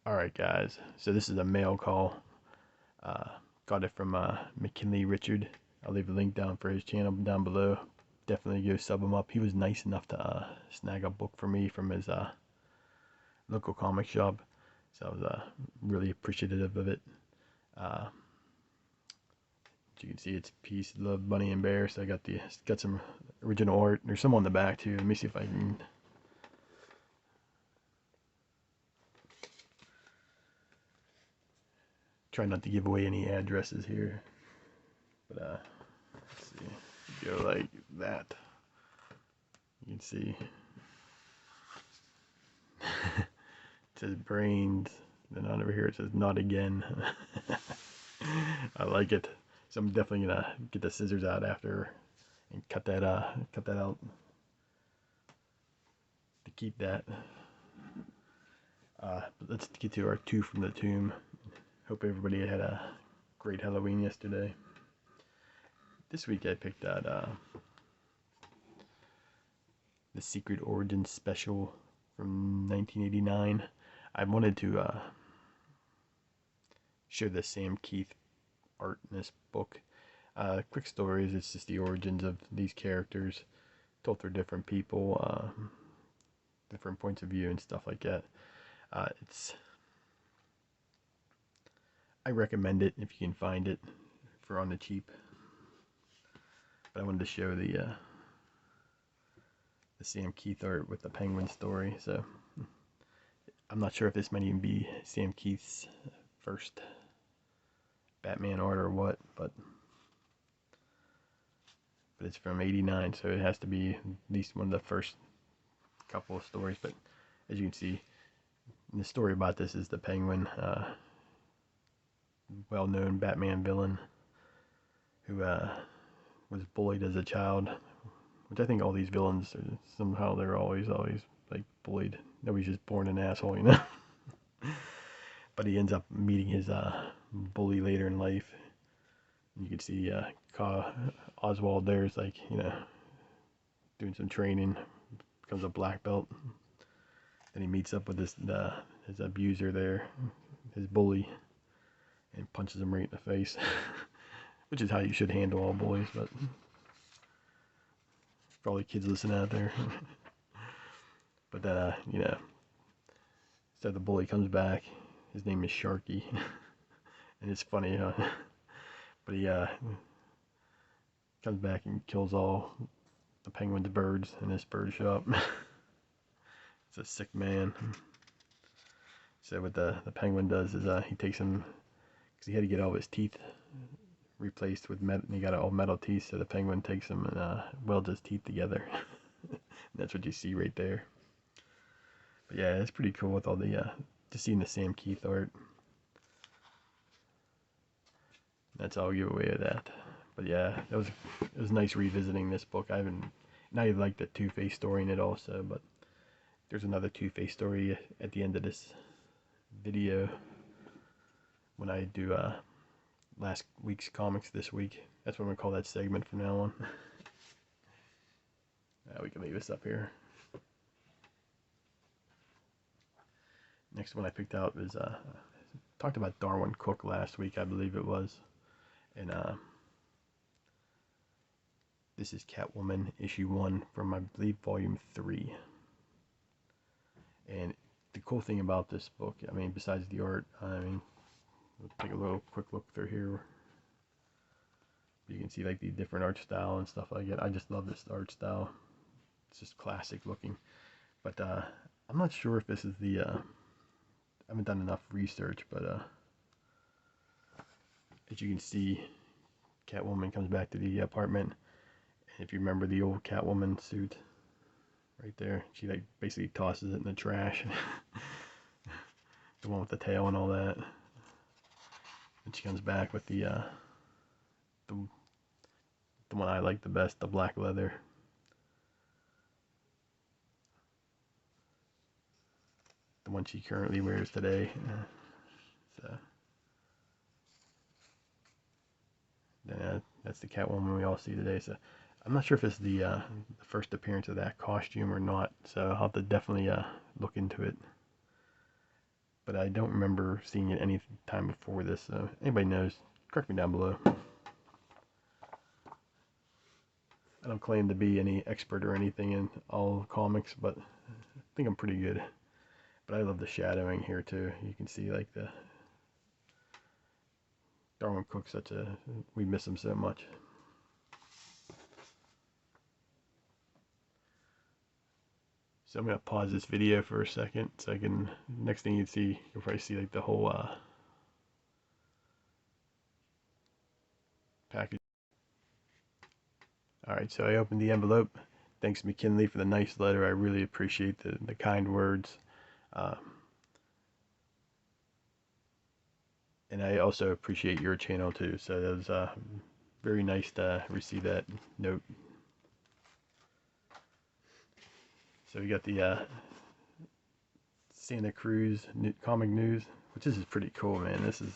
Alright guys, so this is a mail call. Uh, got it from McKinley Richard. I'll leave a link down for his channel down below. Definitely go sub him up. He was nice enough to snag a book for me from his local comic shop. So I was really appreciative of it. As you can see, it's Peace, Love, Bunny and Bear. So I got some original art. There's some on the back too. Let me see if I can. Try not to give away any addresses here. But let's see. Go like that. You can see it says brains. Then on over here it says not again. I like it. So I'm definitely gonna get the scissors out after and cut that out to keep that. But let's get to our two from the tomb. Hope everybody had a great Halloween yesterday. This week I picked out the Secret Origin Special from 1989. I wanted to show the Sam Keith art in this book. Quick stories, it's just the origins of these characters told through different people, different points of view and stuff like that. I recommend it if you can find it for on the cheap. But I wanted to show the Sam Keith art with the penguin story. So I'm not sure if this might even be Sam Keith's first Batman art or what, but it's from '89, so it has to be at least one of the first couple of stories. But as you can see, the story about this is the Penguin, well-known Batman villain who was bullied as a child, which I think all these villains are, somehow they're always like bullied. Nobody's just born an asshole, you know. But he ends up meeting his bully later in life. You can see Oswald there's like, you know, doing some training, becomes a black belt. Then he meets up with his abuser there, his bully, and punches him right in the face. Which is how you should handle all bullies, but probably kids listening out there. But then, you know, so the bully comes back. His name is Sharky, and it's funny, huh? But he comes back and kills all the penguin's birds in this bird shop. It's a sick man. So what the penguin does is he takes him, because he had to get all his teeth replaced with metal, and he got all metal teeth, so the penguin takes him and welds his teeth together. That's what you see right there. But yeah, it's pretty cool with all the just seeing the Sam Keith art. That's all I'll give away of that. But yeah, it was nice revisiting this book. I haven't, and I like the Two-Face story in it also, but there's another Two-Face story at the end of this video when I do last week's comics this week. That's what I'm gonna call that segment from now on. We can leave this up here. Next one I picked out was talked about Darwin Cook last week, I believe it was, and this is Catwoman issue 1 from, I believe, volume 3. And the cool thing about this book, I mean, besides the art, I mean, we'll take a little quick look through here. You can see like the different art style and stuff like that. I just love this art style. It's just classic looking. But I'm not sure if this is the I haven't done enough research, but as you can see, Catwoman comes back to the apartment. And if you remember the old Catwoman suit right there, she like basically tosses it in the trash. The one with the tail and all that. And she comes back with the one I like the best, the black leather. The one she currently wears today. So that's the Catwoman we all see today. So I'm not sure if it's the first appearance of that costume or not. So I'll have to definitely look into it. but I don't remember seeing it any time before this. So anybody knows, correct me down below. I don't claim to be any expert or anything in all comics, but I think I'm pretty good. But I love the shadowing here too. You can see like the Darwin Cook's we miss him so much. So I'm gonna pause this video for a second so I can, next thing you see, you'll probably see like the whole package. Alright, so I opened the envelope. Thanks McKinley for the nice letter. I really appreciate the kind words. And I also appreciate your channel too. So that was very nice to receive that note. So we got the Santa Cruz comic news, which this is pretty cool, man. This is,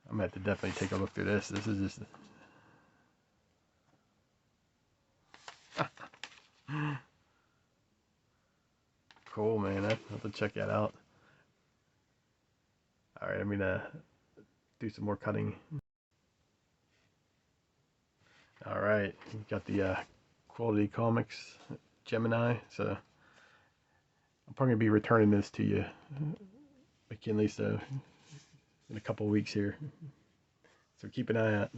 I'm gonna have to definitely take a look through this. This is just cool, man. I have to check that out. All right, I'm gonna do some more cutting. All right, we got the Quality Comics Gemini. So I'm probably gonna be returning this to you, McKinley. So in a couple weeks here. So keep an eye out.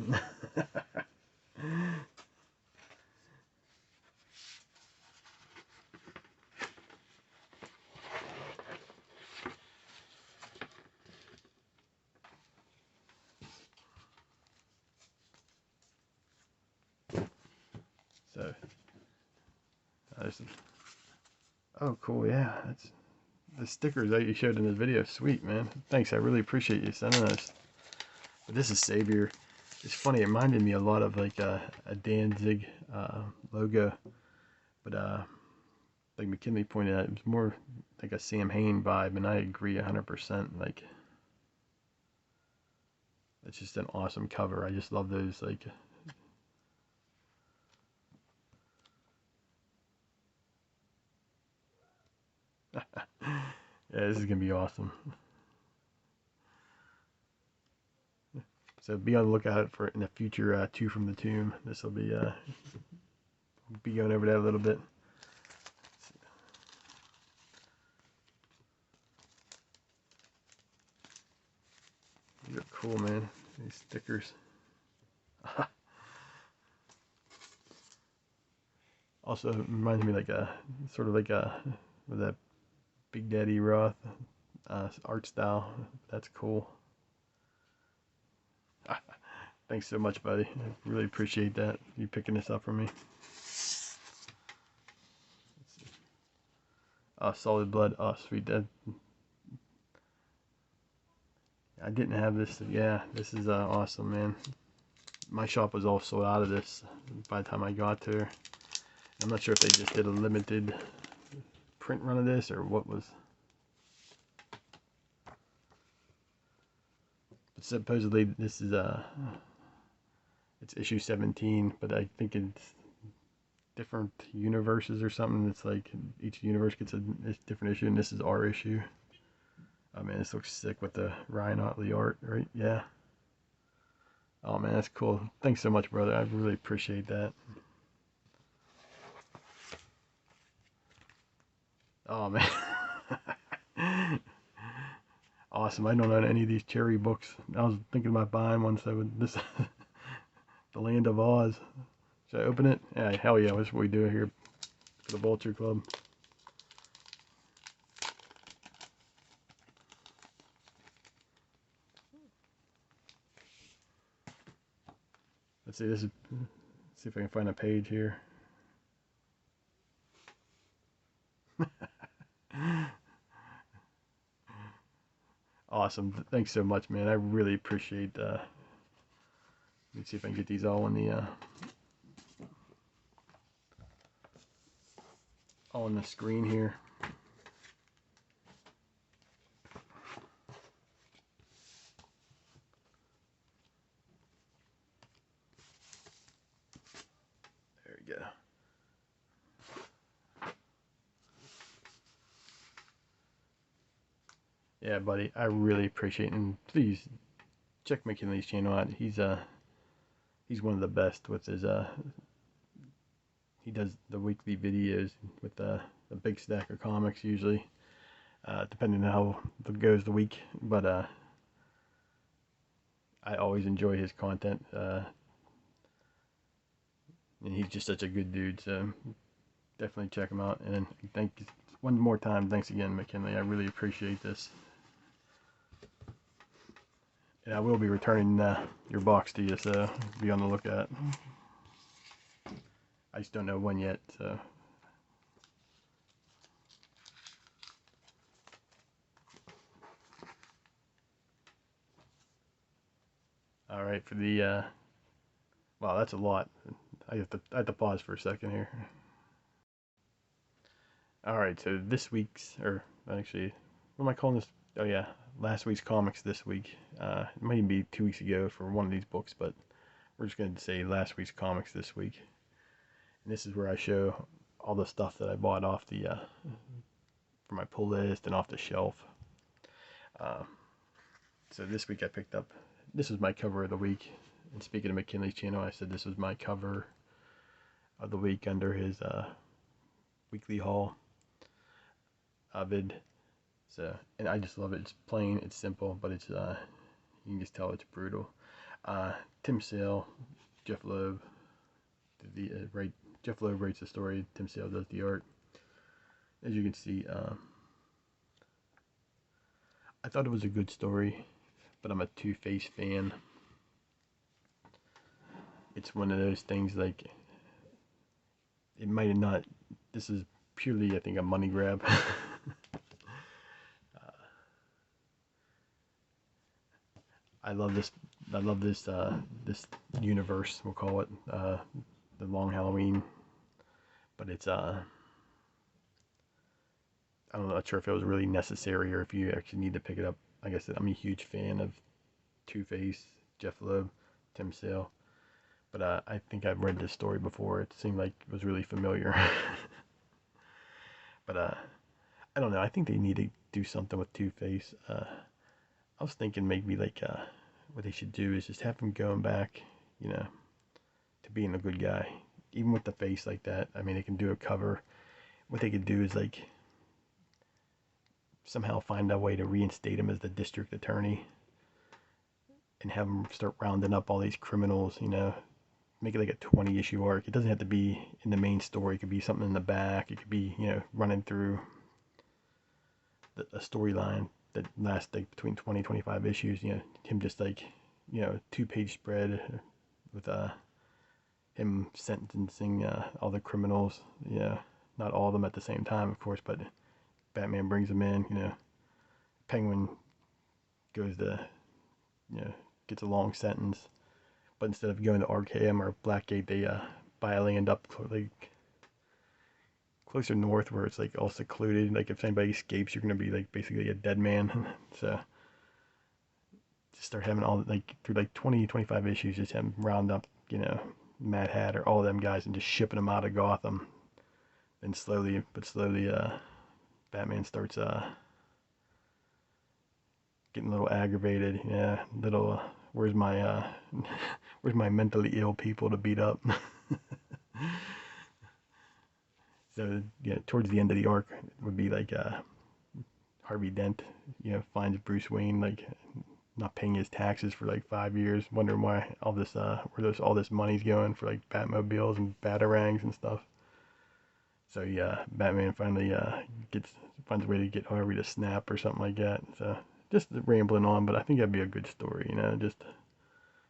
So, oh, cool, yeah. That's the stickers that you showed in the video. Sweet, man. Thanks, I really appreciate you sending those. But this is Savior. It's funny, it reminded me a lot of like a Danzig logo. But like McKinley pointed out, it was more like a Sam Hain vibe, and I agree 100%. Like, it's just an awesome cover. I just love those, like, yeah, this is gonna be awesome. So be on the lookout for it in the future. Two from the Tomb. This will be going over that a little bit. These are cool, man. These stickers. Also reminds me like a sort of like a with that Big Daddy Roth art style. That's cool. Thanks so much, buddy. I really appreciate that. You picking this up for me. Solid Blood. Oh, sweet. That, I didn't have this. Yeah, this is awesome, man. My shop was all sold out of this by the time I got there. I'm not sure if they just did a limited print run of this or what was. But supposedly this is it's issue 17, but I think it's different universes or something. It's like each universe gets a different issue, and this is our issue. Oh man, this looks sick with the Ryan Otley art, right? Yeah. Oh man, that's cool. Thanks so much, brother. I really appreciate that. Oh man. Awesome. I don't own any of these cherry books. I was thinking about buying one, so this The Land of Oz. Should I open it? Yeah, hell yeah, that's what we do here for the Vulture Club. Let's see, this is, let's see if I can find a page here. Awesome. Thanks so much, man. I really appreciate let me see if I can get these all on the screen here. There we go. Yeah, buddy, I really appreciate it. And please check McKinley's channel out. He's one of the best with his he does the weekly videos with the big stack of comics usually, depending on how it goes the week. But I always enjoy his content, and he's just such a good dude. So definitely check him out. And thank you one more time. Thanks again, McKinley. I really appreciate this. And I will be returning your box to you, so be on the lookout. I just don't know when yet, so. All right, for the, wow, that's a lot. I have to pause for a second here. All right, so this week's, or actually, what am I calling this? Oh yeah, last week's comics this week. It might even be 2 weeks ago for one of these books, but we're just going to say last week's comics this week. And this is where I show all the stuff that I bought off the, for my pull list and off the shelf. So this week I picked up, this was my cover of the week. And speaking of McKinley's channel, I said this was my cover of the week under his weekly haul vid. So, and I just love it. It's plain, it's simple, but it's you can just tell it's brutal. Tim Sale, Jeff Loeb, Jeff Loeb writes the story. Tim Sale does the art. As you can see, I thought it was a good story, but I'm a Two-Face fan. It's one of those things like it might have not. This is purely, I think, a money grab. I love this. I love this. This universe, we'll call it, the Long Halloween. But it's I'm not sure if it was really necessary or if you actually need to pick it up. Like I said, I'm a huge fan of Two-Face, Jeff Loeb, Tim Sale. But I think I've read this story before. It seemed like it was really familiar. But I don't know. I think they need to do something with Two-Face. I was thinking maybe like what they should do is just have him going back, you know, to being a good guy. Even with the face like that. I mean, they can do a cover. What they could do is like somehow find a way to reinstate him as the district attorney and have him start rounding up all these criminals, you know, make it like a 20-issue arc. It doesn't have to be in the main story. It could be something in the back. It could be, you know, running through a storyline that lasts like between 20 25 issues, you know, him just like, you know, 2-page spread with him sentencing all the criminals, you know, not all of them at the same time, of course, but Batman brings them in, you know, Penguin goes to, you know, gets a long sentence, but instead of going to RKM or Blackgate, they buy a land up like closer north where it's like all secluded. Like if anybody escapes, you're gonna be like basically a dead man. So just start having all like through like 20 25 issues, just have round up, you know, Mad Hatter, all of them guys, and just shipping them out of Gotham. And slowly but slowly, Batman starts getting a little aggravated. Yeah, little. Where's my where's my mentally ill people to beat up? So yeah, towards the end of the arc would be like Harvey Dent, you know, finds Bruce Wayne like not paying his taxes for like 5 years, wondering why all this all this money's going for like Batmobiles and Batarangs and stuff. So yeah, Batman finally finds a way to get Harvey to snap or something like that. So just rambling on, but I think that'd be a good story, you know, just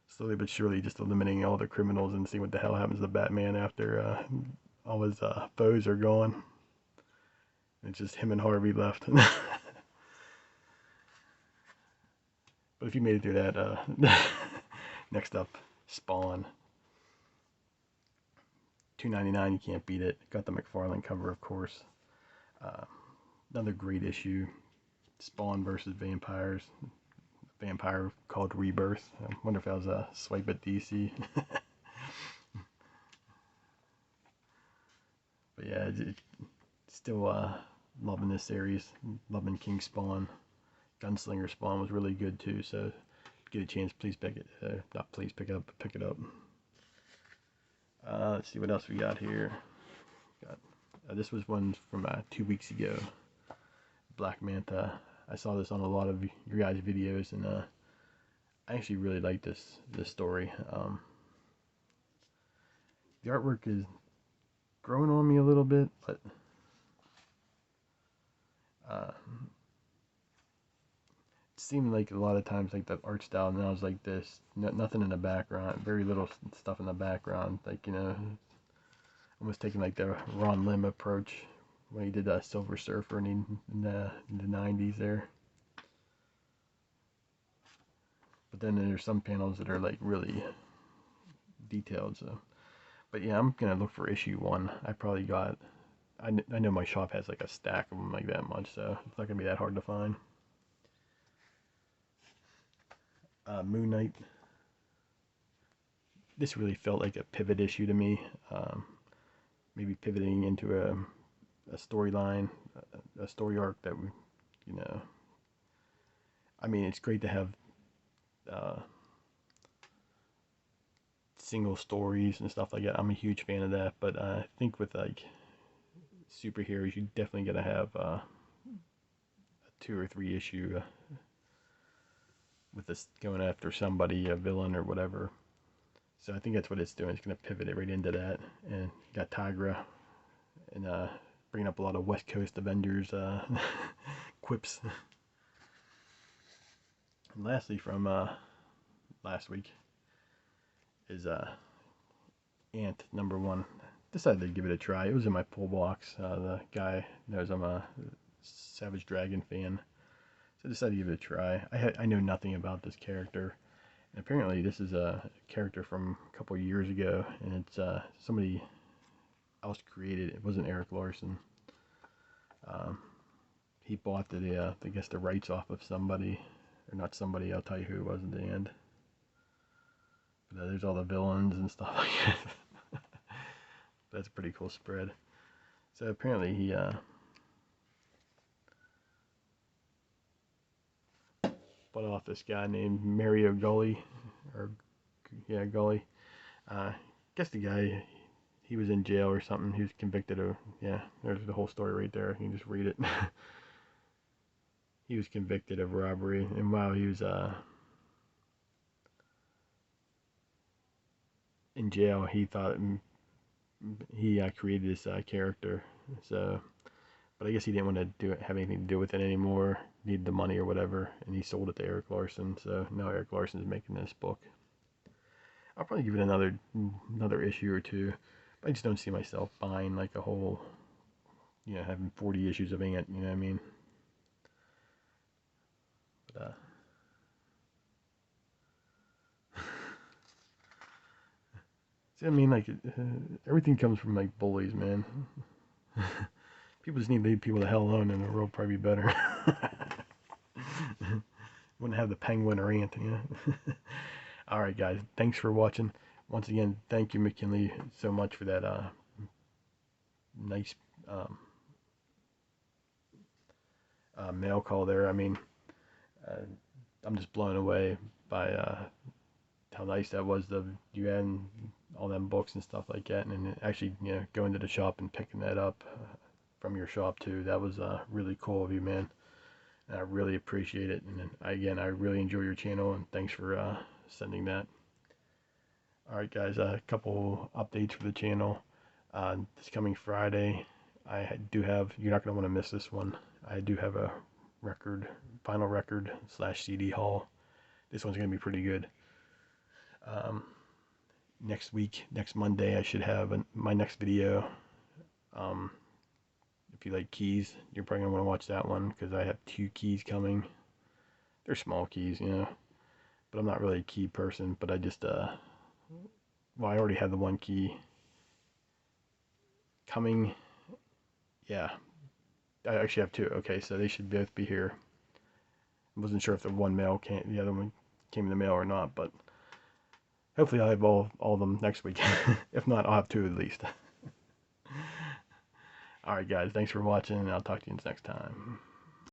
slowly but surely just eliminating all the criminals and see what the hell happens to Batman after all his foes are gone. It's just him and Harvey left. But if you made it through that, next up, Spawn. $2.99, you can't beat it. Got the McFarlane cover, of course. Another great issue. Spawn versus vampires. Vampire called Rebirth. I wonder if that was a swipe at DC. But yeah, still loving this series. Loving King Spawn. Gunslinger Spawn was really good too. So get a chance, please pick it. Not please pick it up, but pick it up. Let's see what else we got here. This was one from 2 weeks ago. Black Manta. I saw this on a lot of your guys' videos, and I actually really like this story. The artwork is growing on me a little bit, but it seemed like a lot of times like the art style now is like this, nothing in the background, very little stuff in the background, like, you know, almost taking like the Ron Lim approach when he did that Silver Surfer in the 90s there. But then there's some panels that are like really detailed. So, but yeah, I'm gonna look for issue 1. I probably got, I know my shop has like a stack of them like that much, so it's not gonna be that hard to find. Moon Knight. This really felt like a pivot issue to me. Maybe pivoting into a storyline, a story arc that we, you know, I mean, it's great to have single stories and stuff like that. I'm a huge fan of that, but I think with like superheroes, you definitely gotta have a 2 or 3 issue with this going after somebody, a villain or whatever. So I think that's what it's doing. It's gonna pivot it right into that, and got Tigra, and bringing up a lot of West Coast Avengers quips. And lastly, from last week is Ant #1. Decided to give it a try. It was in my pull box. The guy knows I'm a Savage Dragon fan, so I decided to give it a try. I know nothing about this character, and apparently this is a character from a couple of years ago, and it's somebody else created it. It wasn't Eric Larson. He bought the I guess the rights off of somebody, or not somebody. I'll tell you who it was at the end. But there's all the villains and stuff like that. That's a pretty cool spread. So apparently he bought off this guy named Mario Gully, or yeah, Gully. Guess the guy, he was in jail or something. He was convicted of, yeah, there's the whole story right there. You can just read it. He was convicted of robbery, and while he was in jail, he thought he created this character. So, but I guess he didn't want to have anything to do with it anymore. Needed the money or whatever, and he sold it to Eric Larson. So now Eric Larson is making this book. I'll probably give it another issue or 2. But I just don't see myself buying like a whole, you know, having 40 issues of Ant. You know what I mean? But see, I mean, like everything comes from like bullies, man. People just need to leave people the hell alone, and the world probably be better. Wouldn't have the Penguin or Ant, you know. All right, guys. Thanks for watching. Once again, thank you, McKinley, so much for that nice mail call there. I mean, I'm just blown away by how nice that was. You had all them books and stuff like that, and actually, you know, going to the shop and picking that up from your shop too. That was really cool of you, man. And I really appreciate it. And again, I really enjoy your channel, and thanks for sending that. Alright guys, a couple updates for the channel. This coming Friday, I do have, you're not going to want to miss this one, I do have a vinyl record / CD haul. This one's going to be pretty good. Next week, next Monday, I should have my next video. If you like keys, you're probably going to want to watch that one, because I have 2 keys coming. They're small keys, you know, but I'm not really a key person, but I just, well, I already have the 1 key coming. Yeah, I actually have 2. Okay, so they should both be here. I wasn't sure if the the other one came in the mail or not, but hopefully I'll have all of them next week. If not, I'll have 2 at least. Alright guys, thanks for watching, and I'll talk to you next time.